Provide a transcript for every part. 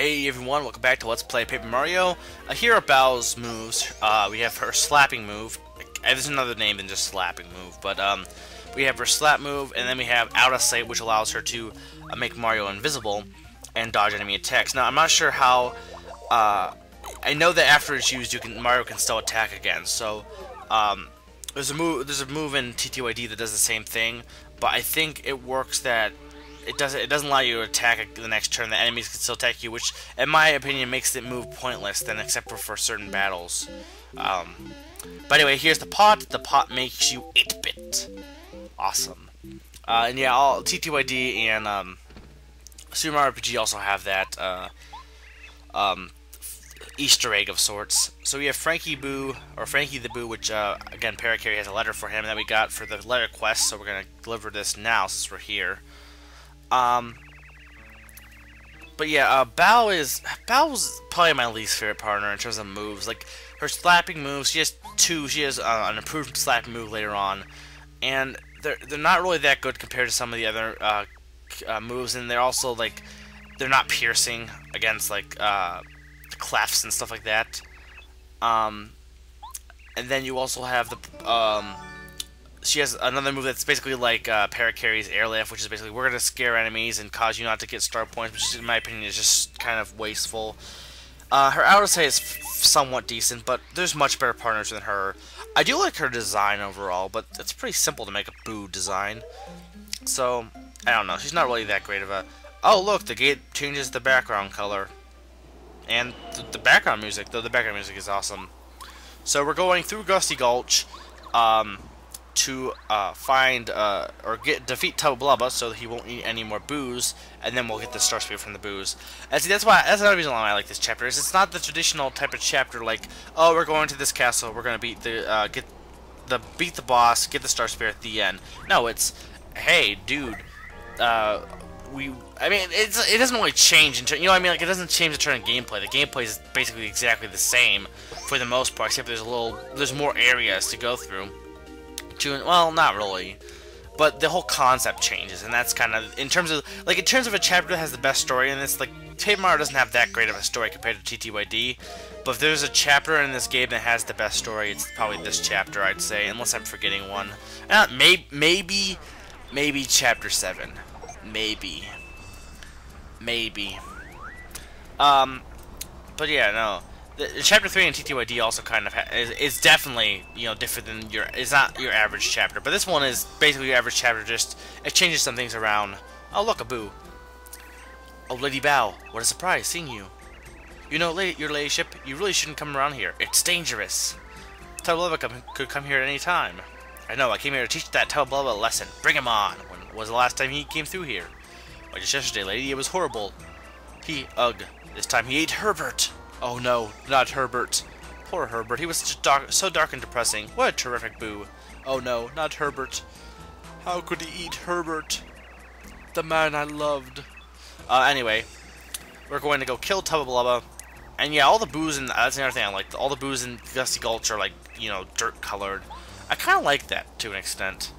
Hey everyone, welcome back to Let's Play Paper Mario. Here are Bao's moves. We have her slapping move. There's another name than just slapping move, but we have her slap move, and then we have out of sight, which allows her to make Mario invisible and dodge enemy attacks. Now I'm not sure how. I know that after it's used, Mario can still attack again. So there's a move in TTYD that does the same thing, but I think it works that. It doesn't allow you to attack the next turn. The enemies can still attack you, which, in my opinion, makes the move pointless. Then, except for certain battles. But anyway, here's the pot. The pot makes you 8-bit. Awesome. And yeah, all TTYD and Super Mario RPG also have that Easter egg of sorts. So we have Frankie Boo, or Frankie the Boo, which again, Paracarry has a letter for him that we got for the letter quest. So we're gonna deliver this now since we're here. But yeah, Bao's probably my least favorite partner in terms of moves. Like, her slapping moves, she has two. She has an improved slapping move later on, and they're not really that good compared to some of the other moves, and they're also, like, they're not piercing against, like, clefts and stuff like that. And then you also have the, she has another move that's basically like Paracarry's airlift, which is basically we're going to scare enemies and cause you not to get star points, which in my opinion is just kind of wasteful. Her out of sight is somewhat decent, but there's much better partners than her. I do like her design overall, but it's pretty simple to make a Boo design. So, I don't know, she's not really that great of a... Oh look, the gate changes the background color. And the background music, though the background music is awesome. So we're going through Gusty Gulch, to find or defeat Tubba Blubba so that he won't eat any more boos, and then we'll get the Star Spear from the boos. And see, that's another reason why I like this chapter. Is it's not the traditional type of chapter like, oh, we're going to this castle, we're gonna beat the beat the boss, get the Star Spear at the end. No, it's, hey, dude, I mean, it doesn't really change in you know what I mean? Like, it doesn't change the turn of gameplay. The gameplay is basically exactly the same for the most part, except there's more areas to go through. Well, not really, but the whole concept changes, and that's kind of in terms of a chapter that has the best story, and it's like Paper Mario doesn't have that great of a story compared to TTYD, but if there's a chapter in this game that has the best story, it's probably this chapter, I'd say, unless I'm forgetting one. Maybe chapter 7, maybe. But yeah, no. Chapter 3 in TTYD also kind of is definitely, you know, different than it's not your average chapter, but this one is basically your average chapter, just it changes some things around. Oh look, a Boo. Oh, Lady Bao, what a surprise seeing you. You know, your ladyship, you really shouldn't come around here. It's dangerous. Tubba Blubba could come here at any time. I know, I came here to teach that Tubba Blubba a lesson. Bring him on. When was the last time he came through here? Well, just yesterday, lady. It was horrible. Ugh. This time he ate Herbert. Oh no, not Herbert. Poor Herbert, he was so dark and depressing. What a terrific Boo. Oh no, not Herbert. How could he eat Herbert? The man I loved. Anyway, we're going to go kill Tubba Blubba. And yeah, all the Boos, and that's another thing I like. All the Boos in Gusty Gulch are, like, you know, dirt colored. I kind of like that to an extent.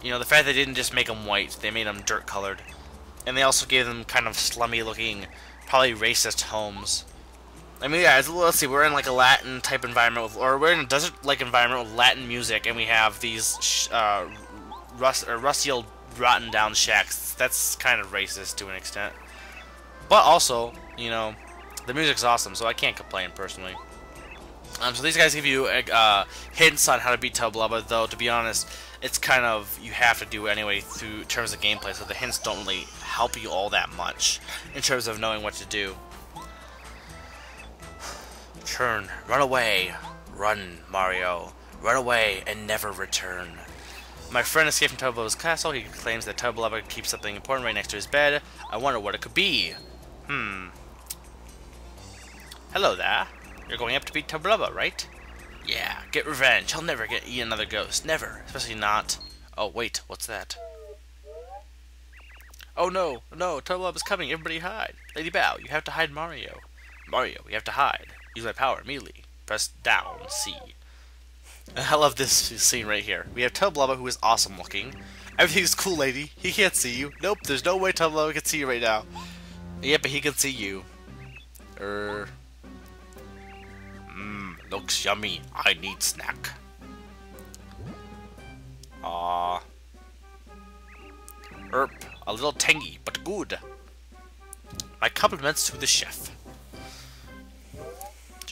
You know, the fact they didn't just make them white, they made them dirt colored. And they also gave them kind of slummy looking, probably racist homes. I mean, yeah, let's see, we're in like a Latin type environment, or we're in a desert-like environment with Latin music, and we have these rusty old rotten down shacks. That's kind of racist to an extent. But also, you know, the music's awesome, so I can't complain personally. So these guys give you hints on how to beat Tubba Blubba, though, to be honest, it's kind of, you have to do it anyway through terms of gameplay, so the hints don't really help you all that much in terms of knowing what to do. Turn, run away, run, Mario, run away and never return. My friend escaped from Tubba Blubba's castle. He claims that Tubba Blubba keeps something important right next to his bed. I wonder what it could be. Hello there. You're going up to beat Tubba Blubba, right? Yeah, get revenge. He'll never eat another ghost. Never. Especially not. Oh, wait, what's that? Oh no, no, Tubba Blubba's coming. Everybody hide. Lady Bao, you have to hide Mario. Mario, we have to hide. Use my power immediately. Press down, C. I love this scene right here. We have Tubba Blubba, who is awesome looking. Everything's cool, lady. He can't see you. Nope, there's no way Tubba Blubba can see you right now. Yeah, but he can see you. Looks yummy. I need snack. Ah. A little tangy, but good. My compliments to the chef.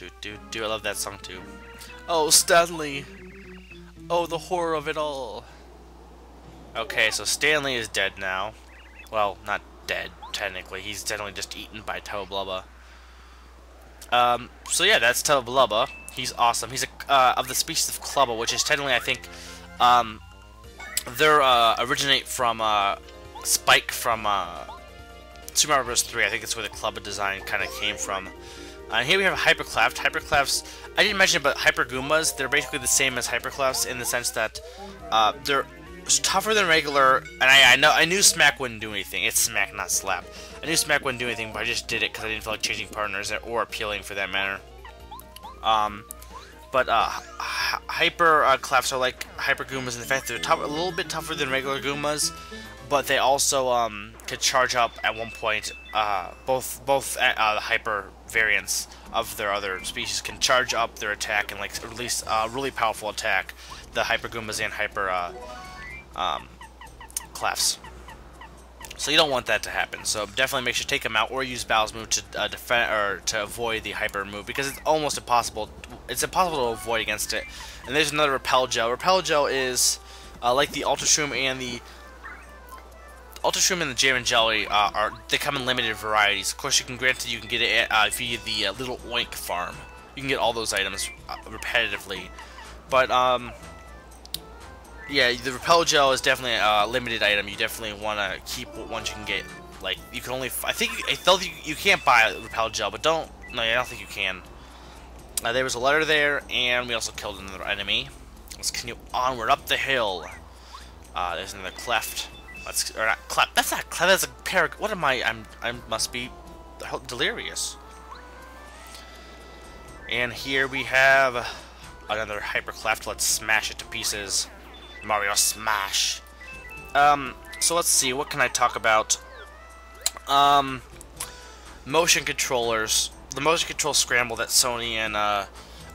I love that song too. Oh, Stanley. Oh, the horror of it all. Okay, so Stanley is dead now. Well, not dead, technically. He's definitely just eaten by Tubba Blubba. So yeah, that's Tubba Blubba. He's awesome. He's of the species of Clubba, which is technically, I think, they originate from Spike from Super Mario Bros. 3. I think that's where the Clubba design kind of came from. And here we have Hypercleft. Hyperclefts, I didn't mention it, but Hyper Goombas, they're basically the same as Hyperclefts in the sense that they're tougher than regular. And I knew Smack wouldn't do anything. It's Smack, not Slap. I knew Smack wouldn't do anything, but I just did it because I didn't feel like changing partners or appealing for that matter. But Hyper Clefts are like Hyper Goombas in the fact they're a little bit tougher than regular Goombas, but they also could charge up at one point. Both the Hyper variants of their other species can charge up their attack and like release a really powerful attack. The Hyper Goombas and Hyper Clefts. So you don't want that to happen. So definitely make sure to take them out or use Bow's move to defend or to avoid the Hyper move because it's almost impossible. It's impossible to avoid against it. And there's another Repel Gel. Repel Gel is like the Ultra Shroom and the Jam and Jelly they come in limited varieties. Of course, you can get it via the Little Oink farm. You can get all those items repetitively, but yeah, the Repel Gel is definitely a limited item. You definitely want to keep ones you can get. Like you can only, I think you can't buy Repel Gel, but I don't think you can. There was a letter there, and we also killed another enemy. Let's continue onward up the hill. There's another Cleft. Or not Cleft. That's not Cleft. That's a parrot. What am I? I must be delirious. And here we have another Hyper Cleft. Let's smash it to pieces. Mario Smash. So let's see. What can I talk about? Motion controllers. The motion control scramble that Sony and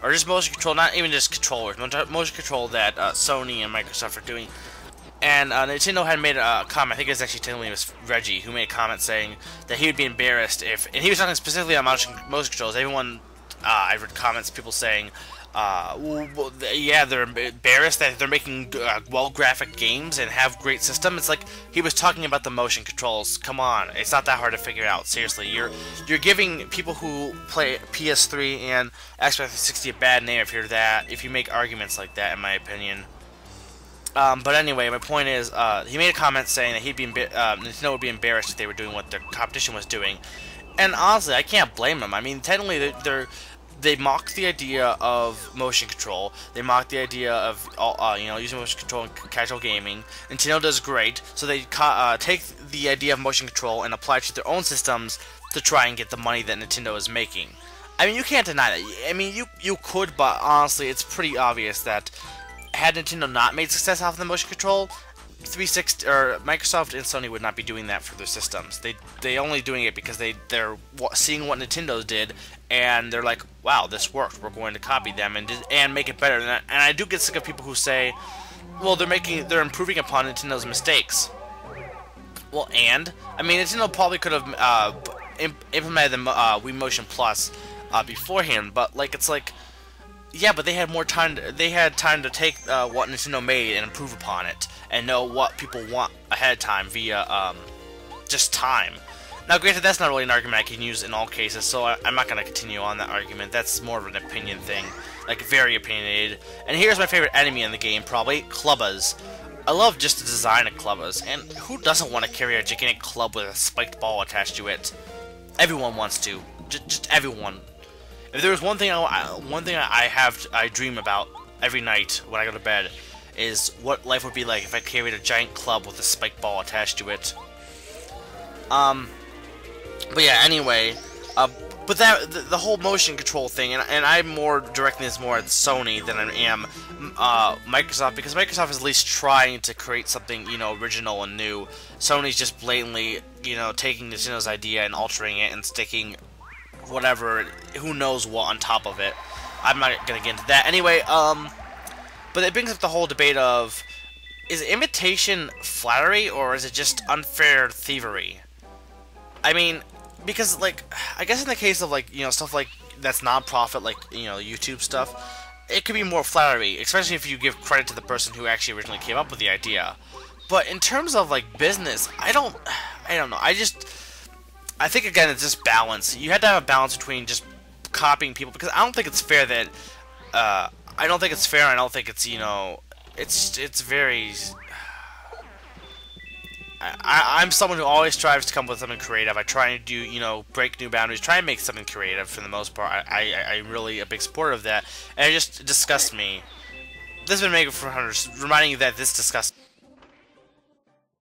or just motion control, not even just controllers, motion control that Sony and Microsoft are doing. And Nintendo had made a comment, I think it was actually technically it was Reggie, who made a comment saying that he would be embarrassed if, and he was talking specifically on motion controls. Everyone, I've read comments, people saying, well, yeah, they're embarrassed that they're making well-graphic games and have great system. It's like he was talking about the motion controls. Come on, it's not that hard to figure out. Seriously, you're giving people who play PS3 and Xbox 360 a bad name if you make arguments like that, in my opinion. But anyway, my point is, he made a comment saying that Nintendo would be embarrassed if they were doing what their competition was doing. And honestly, I can't blame them. I mean, technically, they mocked the idea of motion control. They mocked the idea of using motion control in casual gaming. Nintendo does great, so they take the idea of motion control and apply it to their own systems to try and get the money that Nintendo is making. I mean, you can't deny that. I mean, you could, but honestly, it's pretty obvious that had Nintendo not made success off of the motion control, 360 or Microsoft and Sony would not be doing that for their systems. They only doing it because they're seeing what Nintendo did and they're like, wow, this worked. We're going to copy them and make it better. And I do get sick of people who say, well, they're improving upon Nintendo's mistakes. Well, and I mean, Nintendo probably could have implemented the Wii Motion Plus beforehand, but like it's like, yeah, but they had more time. They had time to take what Nintendo made and improve upon it, and know what people want ahead of time via just time. Now, granted, that's not really an argument I can use in all cases, so I'm not going to continue on that argument. That's more of an opinion thing, like very opinionated. And here's my favorite enemy in the game, probably Clubbas. I love just the design of Clubbas, and who doesn't want to carry a gigantic club with a spiked ball attached to it? Everyone wants to, just everyone. If there was one thing I dream about every night when I go to bed, is what life would be like if I carried a giant club with a spiked ball attached to it. But yeah, anyway, but the whole motion control thing, and I'm more directing this more at Sony than I am Microsoft, because Microsoft is at least trying to create something, original and new. Sony's just blatantly, taking Nintendo's idea and altering it and sticking whatever, who knows what on top of it. I'm not gonna get into that anyway. But it brings up the whole debate of, is imitation flattery or is it just unfair thievery? I mean, because like, I guess in the case of like, stuff like that's non-profit, like, YouTube stuff, it could be more flattery, especially if you give credit to the person who actually originally came up with the idea. But in terms of like business, I don't know. I think again it's just balance. You have to have a balance between just copying people, because I don't think it's fair that I don't think it's fair. I don't think it's it's very. I'm someone who always strives to come up with something creative. I try to do, break new boundaries, try and make something creative for the most part. I'm really a big supporter of that, and it just disgusts me. This has been Mega 400, reminding you that this disgusts